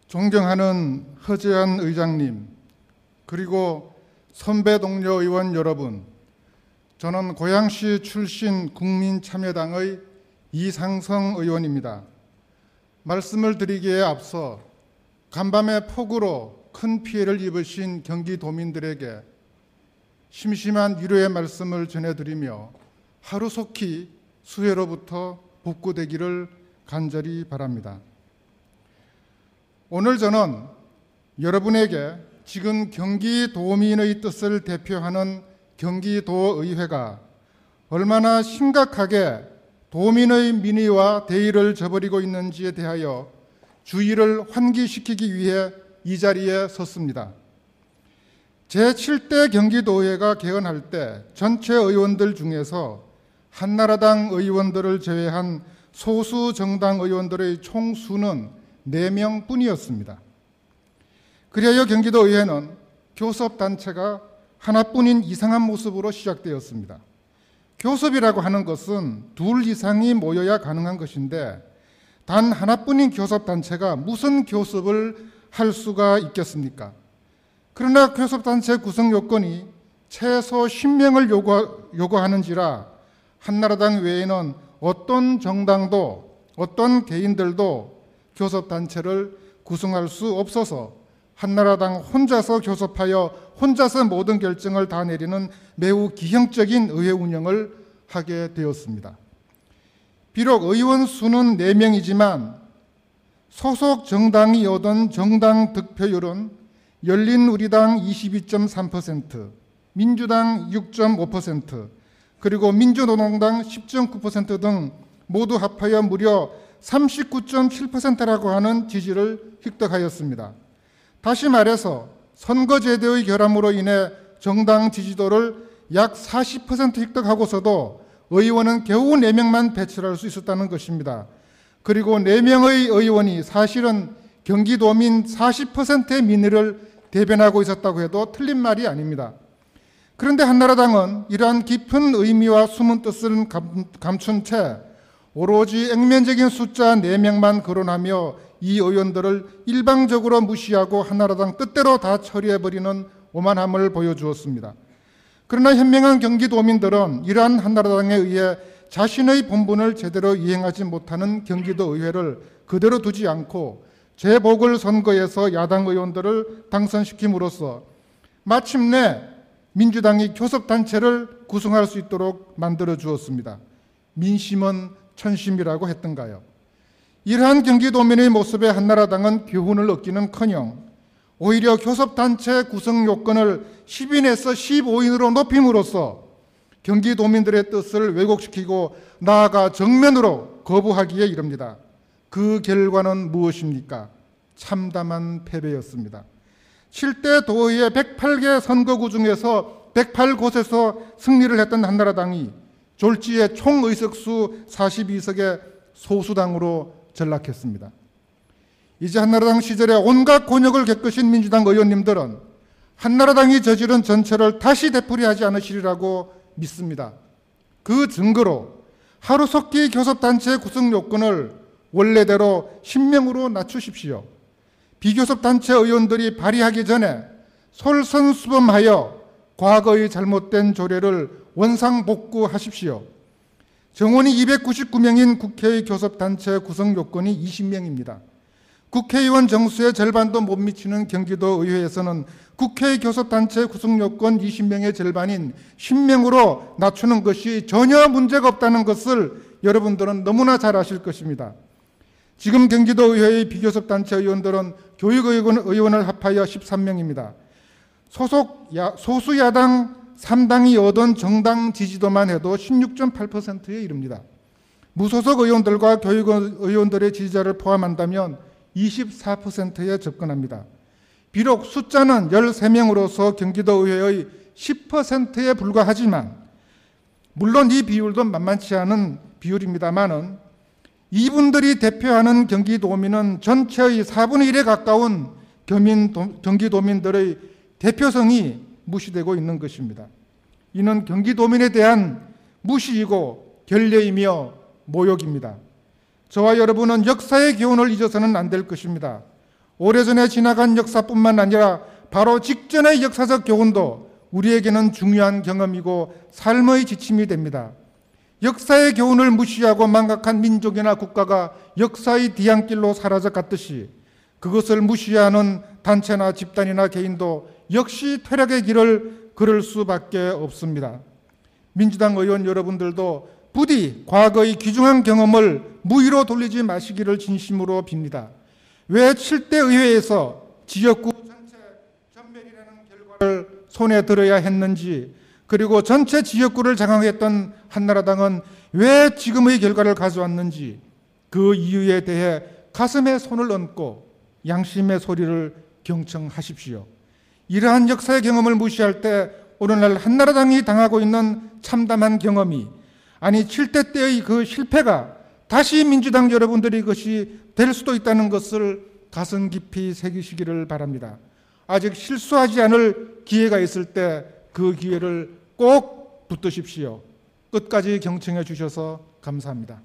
존경하는 허재한 의장님, 그리고 선배 동료 의원 여러분, 저는 고양시 출신 국민참여당의 이상성 의원입니다. 말씀을 드리기에 앞서 간밤의 폭우로 큰 피해를 입으신 경기도민들에게 심심한 위로의 말씀을 전해드리며 하루속히 수해로부터 복구되기를 간절히 바랍니다. 오늘 저는 여러분에게 지금 경기도민의 뜻을 대표하는 경기도의회가 얼마나 심각하게 도민의 민의와 대의를 저버리고 있는지에 대하여 주의를 환기시키기 위해 이 자리에 섰습니다. 제7대 경기도의회가 개원할 때 전체 의원들 중에서 한나라당 의원들을 제외한 소수 정당 의원들의 총수는 4명뿐이었습니다. 그리하여 경기도의회는 교섭단체가 하나뿐인 이상한 모습으로 시작되었습니다. 교섭이라고 하는 것은 둘 이상이 모여야 가능한 것인데 단 하나뿐인 교섭단체가 무슨 교섭을 할 수가 있겠습니까? 그러나 교섭단체 구성 요건이 최소 10명을 요구하는지라 한나라당 외에는 어떤 정당도 어떤 개인들도 교섭단체를 구성할 수 없어서 한나라당 혼자서 교섭하여 혼자서 모든 결정을 다 내리는 매우 기형적인 의회 운영을 하게 되었습니다. 비록 의원 수는 4명이지만 소속 정당이 얻은 정당 득표율은 열린우리당 22.3%, 민주당 6.5%, 그리고 민주노동당 10.9% 등 모두 합하여 무려 39.7%라고 하는 지지를 획득하였습니다. 다시 말해서 선거제도의 결함으로 인해 정당 지지도를 약 40% 획득하고서도 의원은 겨우 4명만 배출할 수 있었다는 것입니다. 그리고 4명의 의원이 사실은 경기도민 40%의 민의를 대변하고 있었다고 해도 틀린 말이 아닙니다. 그런데 한나라당은 이러한 깊은 의미와 숨은 뜻을 감춘 채 오로지 액면적인 숫자 4명만 거론하며 이 의원들을 일방적으로 무시하고 한나라당 뜻대로 다 처리해버리는 오만함을 보여주었습니다. 그러나 현명한 경기도민들은 이러한 한나라당에 의해 자신의 본분을 제대로 이행하지 못하는 경기도의회를 그대로 두지 않고 재보궐선거에서 야당 의원들을 당선시킴으로써 마침내 민주당이 교섭단체를 구성할 수 있도록 만들어 주었습니다. 민심은 천심이라고 했던가요? 이러한 경기도민의 모습에 한나라당은 교훈을 얻기는커녕 오히려 교섭단체 구성 요건을 10인에서 15인으로 높임으로써 경기도민들의 뜻을 왜곡시키고 나아가 정면으로 거부하기에 이릅니다. 그 결과는 무엇입니까? 참담한 패배였습니다. 7대 도의회 108개 선거구 중에서 108곳에서 승리를 했던 한나라당이 졸지에 총 의석수 42석의 소수당으로 전락했습니다. 이제 한나라당 시절에 온갖 곤욕을 겪으신 민주당 의원님들은 한나라당이 저지른 전체를 다시 되풀이하지 않으시리라고 믿습니다. 그 증거로 하루속히 교섭단체 구성 요건을 원래대로 10명으로 낮추십시오. 비교섭단체 의원들이 발의하기 전에 솔선수범하여 과거의 잘못된 조례를 원상복구하십시오. 정원이 299명인 국회의 교섭단체 구성 요건이 20명입니다. 국회의원 정수의 절반도 못 미치는 경기도 의회에서는 국회의 교섭단체 구성 요건 20명의 절반인 10명으로 낮추는 것이 전혀 문제가 없다는 것을 여러분들은 너무나 잘 아실 것입니다. 지금 경기도 의회의 비교섭단체 의원들은 교육의원을 합하여 13명입니다. 소수 야당 3당이 얻은 정당 지지도만 해도 16.8%에 이릅니다. 무소속 의원들과 교육의원들의 지지자를 포함한다면 24%에 접근합니다. 비록 숫자는 13명으로서 경기도의회의 10%에 불과하지만 물론 이 비율도 만만치 않은 비율입니다만은 이분들이 대표하는 경기도민은 전체의 4분의 1에 가까운 경기도민들의 대표성이 무시되고 있는 것입니다. 이는 경기도민에 대한 무시이고 결례이며 모욕입니다. 저와 여러분은 역사의 교훈을 잊어서는 안 될 것입니다. 오래전에 지나간 역사뿐만 아니라 바로 직전의 역사적 교훈도 우리에게는 중요한 경험이고 삶의 지침이 됩니다. 역사의 교훈을 무시하고 망각한 민족이나 국가가 역사의 뒤안길로 사라져 갔듯이 그것을 무시하는 단체나 집단이나 개인도 역시 퇴락의 길을 걸을 수밖에 없습니다. 민주당 의원 여러분들도 부디 과거의 귀중한 경험을 무의로 돌리지 마시기를 진심으로 빕니다. 왜 7대 의회에서 지역구 전체 전멸이라는 결과를 손에 들어야 했는지, 그리고 전체 지역구를 장악했던 한나라당은 왜 지금의 결과를 가져왔는지 그 이유에 대해 가슴에 손을 얹고 양심의 소리를 경청하십시오. 이러한 역사의 경험을 무시할 때 오늘날 한나라당이 당하고 있는 참담한 경험이, 아니 7대 때의 그 실패가 다시 민주당 여러분들의 것이 될 수도 있다는 것을 가슴 깊이 새기시기를 바랍니다. 아직 실수하지 않을 기회가 있을 때 그 기회를 꼭 붙드십시오. 끝까지 경청해 주셔서 감사합니다.